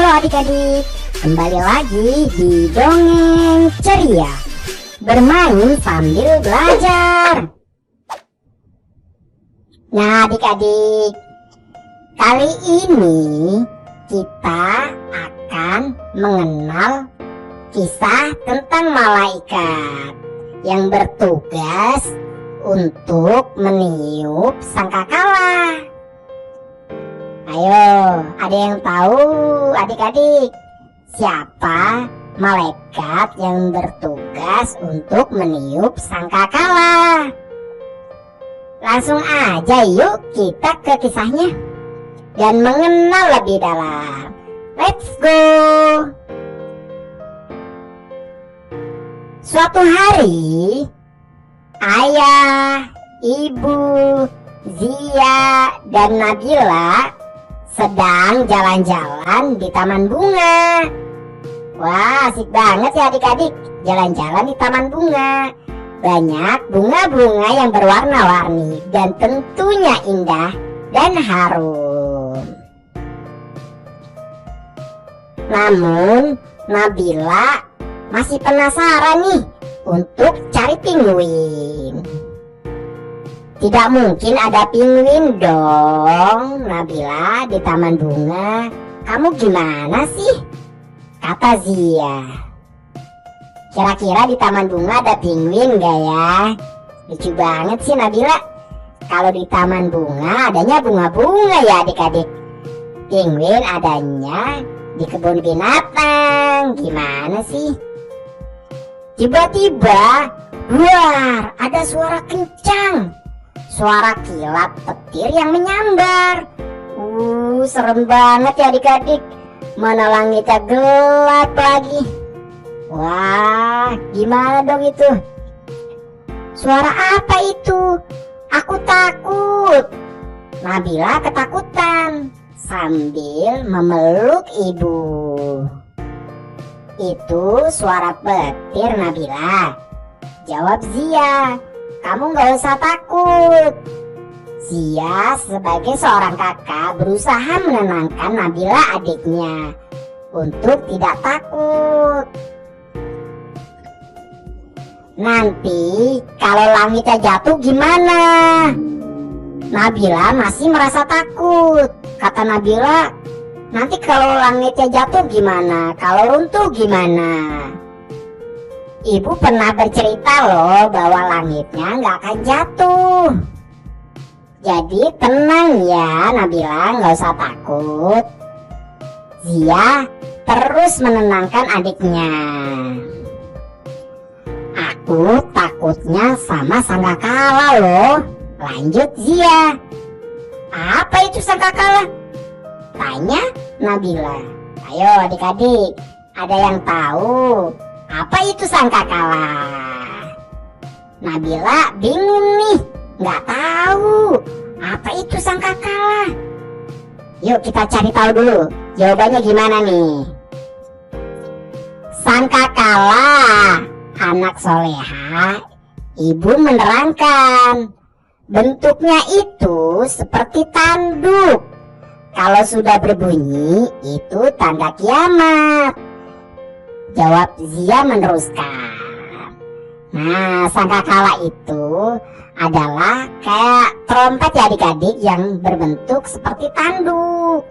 Halo adik-adik, kembali lagi di Dongeng Ceria, bermain sambil belajar. Nah adik-adik, kali ini kita akan mengenal kisah tentang malaikat yang bertugas untuk meniup sangkakala. Ayo, ada yang tahu adik-adik siapa malaikat yang bertugas untuk meniup sangkakala? Langsung aja yuk kita ke kisahnya dan mengenal lebih dalam. Let's go! Suatu hari, ayah, ibu, Zia, dan Nabila sedang jalan-jalan di taman bunga. Wah, asik banget ya adik-adik, jalan-jalan di taman bunga. Banyak bunga-bunga yang berwarna-warni dan tentunya indah dan harum. Namun, Nabila masih penasaran nih untuk cari penguin. Tidak mungkin ada penguin dong, Nabila, di taman bunga. Kamu gimana sih? Kata Zia. Kira-kira di taman bunga ada penguin gak ya? Lucu banget sih Nabila. Kalau di taman bunga adanya bunga-bunga ya adik-adik. Penguin adanya di kebun binatang. Gimana sih? Tiba-tiba, luar ada suara kencang. Suara kilat petir yang menyambar. Serem banget ya adik-adik. Mana langitnya gelap lagi. Wah, gimana dong itu? Suara apa itu? Aku takut. Nabila ketakutan sambil memeluk ibu. Itu suara petir, Nabila. Jawab Zia. Kamu gak usah takut. Zia sebagai seorang kakak berusaha menenangkan Nabila adiknya untuk tidak takut. Nanti kalau langitnya jatuh gimana? Nabila masih merasa takut. Kata Nabila, nanti kalau langitnya jatuh gimana? Kalau runtuh gimana? Ibu pernah bercerita loh bahwa langitnya nggak akan jatuh. Jadi tenang ya Nabila, nggak usah takut. Zia terus menenangkan adiknya. Aku takutnya sama sangkakala loh. Lanjut Zia. Apa itu sangkakala? Tanya Nabila. Ayo adik-adik, ada yang tahu apa itu sangkakala? Nabila bingung nih, nggak tahu apa itu sangkakala. Yuk kita cari tahu dulu jawabannya gimana nih. Sangkakala, anak soleha, ibu menerangkan, bentuknya itu seperti tanduk. Kalau sudah berbunyi itu tanda kiamat. Jawab Zia meneruskan. Nah, sangkakala itu adalah kayak trompet ya adik-adik yang berbentuk seperti tanduk.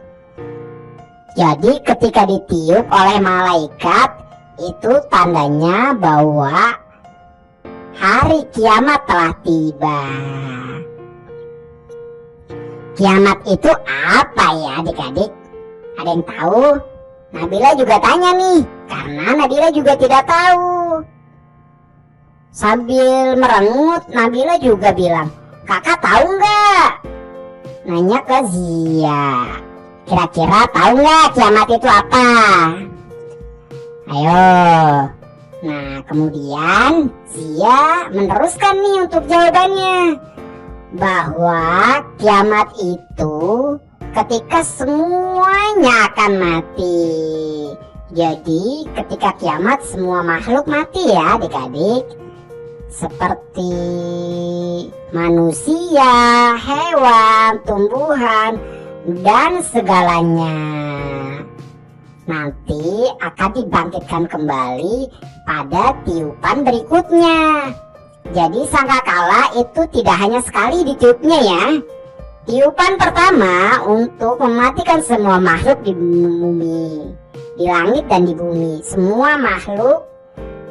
Jadi ketika ditiup oleh malaikat, itu tandanya bahwa hari kiamat telah tiba. Kiamat itu apa ya adik-adik? Ada yang tahu? Nabila juga tanya nih, karena Nabila juga tidak tahu. Sambil merengut, Nabila juga bilang, kakak tahu nggak? Nanya ke Zia, kira-kira tahu nggak kiamat itu apa? Ayo. Nah kemudian Zia meneruskan nih untuk jawabannya, bahwa kiamat itu ketika semuanya akan mati. Jadi ketika kiamat semua makhluk mati ya adik-adik. Seperti manusia, hewan, tumbuhan, dan segalanya. nanti akan dibangkitkan kembali pada tiupan berikutnya. Jadi sangkakala itu tidak hanya sekali ditiupnya ya. Tiupan pertama untuk mematikan semua makhluk di bumi, di langit dan di bumi. Semua makhluk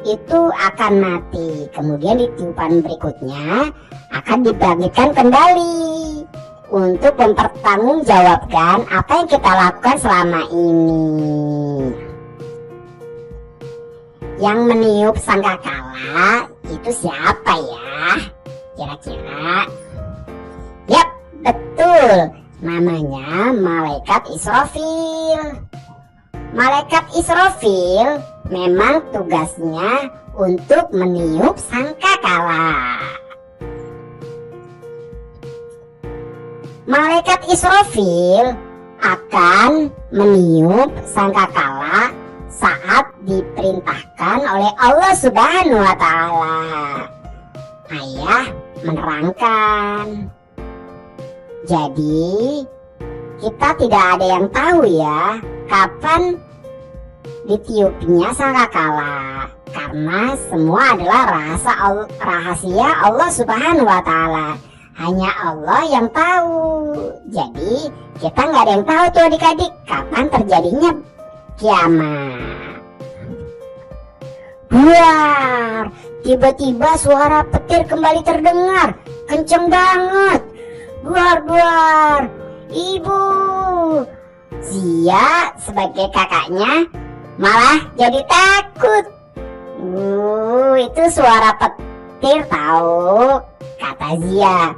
itu akan mati. Kemudian di tiupan berikutnya akan dibangkitkan kembali untuk mempertanggungjawabkan apa yang kita lakukan selama ini. Yang meniup sangkakala itu siapa ya? Kira-kira? Yap, betul. Namanya Malaikat Israfil. Malaikat Israfil memang tugasnya untuk meniup sangkakala. Malaikat Israfil akan meniup sangkakala saat diperintahkan oleh Allah Subhanahu wa Ta'ala. Ayah menerangkan. Jadi kita tidak ada yang tahu ya kapan ditiupnya sangkakala, karena semua adalah rahasia Allah Subhanahu wa Ta'ala. Hanya Allah yang tahu. Jadi kita nggak ada yang tahu tuh adik-adik kapan terjadinya kiamat. Buar, tiba-tiba suara petir kembali terdengar, kenceng banget. Buar, buar, ibu. Zia sebagai kakaknya malah jadi takut. Itu suara petir tahu, kata Zia.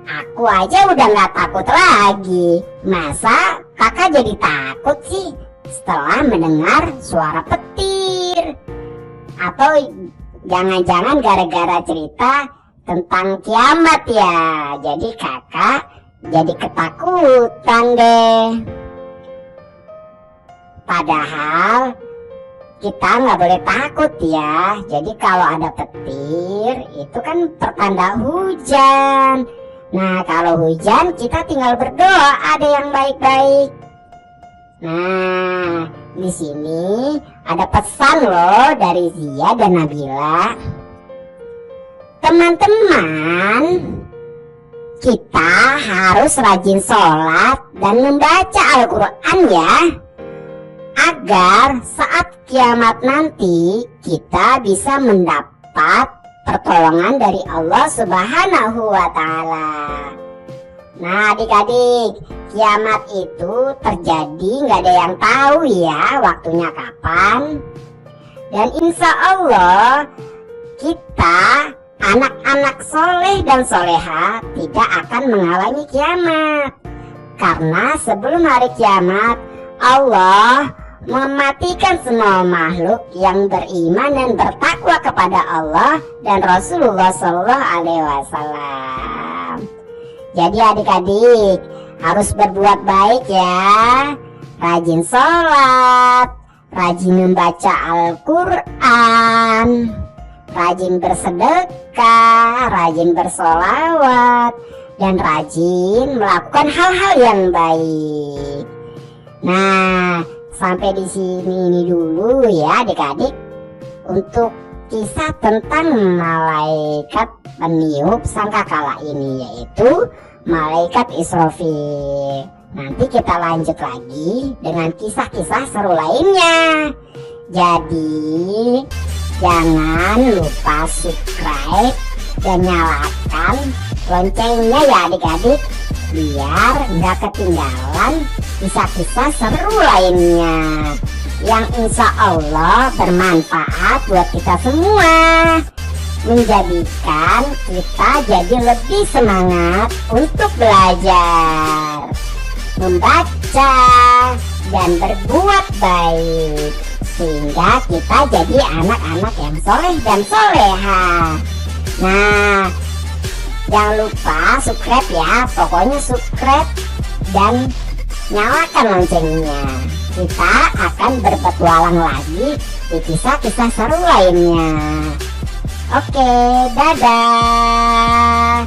Aku aja udah gak takut lagi. Masa kakak jadi takut sih setelah mendengar suara petir? Atau jangan-jangan gara-gara cerita tentang kiamat ya, jadi kakak jadi ketakutan deh. Padahal kita nggak boleh takut ya. Jadi kalau ada petir itu kan pertanda hujan. Nah kalau hujan kita tinggal berdoa ada yang baik-baik. Nah di sini ada pesan loh dari Zia dan Nabila. Teman-teman, kita harus rajin sholat dan membaca Al-Quran ya, agar saat kiamat nanti kita bisa mendapat pertolongan dari Allah Subhanahu wa Ta'ala. Nah adik-adik, kiamat itu terjadi nggak ada yang tahu ya waktunya kapan. Dan insya Allah kita anak-anak soleh dan soleha tidak akan mengalami kiamat. Karena sebelum hari kiamat Allah mematikan semua makhluk yang beriman dan bertakwa kepada Allah dan Rasulullah SAW. Jadi adik-adik harus berbuat baik ya, rajin sholat, rajin membaca Al-Quran, rajin bersedekah, rajin bersolawat, dan rajin melakukan hal-hal yang baik. Nah, sampai di sini dulu ya adik-adik untuk kisah tentang malaikat peniup sangkakala ini, yaitu Malaikat Israfil. Nanti kita lanjut lagi dengan kisah-kisah seru lainnya. Jadi jangan lupa subscribe dan nyalakan loncengnya ya adik-adik, biar nggak ketinggalan kisah-kisah seru lainnya yang insya Allah bermanfaat buat kita semua, menjadikan kita jadi lebih semangat untuk belajar, membaca, dan berbuat baik, sehingga kita jadi anak-anak yang soleh dan soleha. Nah, jangan lupa subscribe ya, pokoknya subscribe dan nyalakan loncengnya. Kita akan berpetualang lagi di kisah-kisah seru lainnya. Oke, dadah.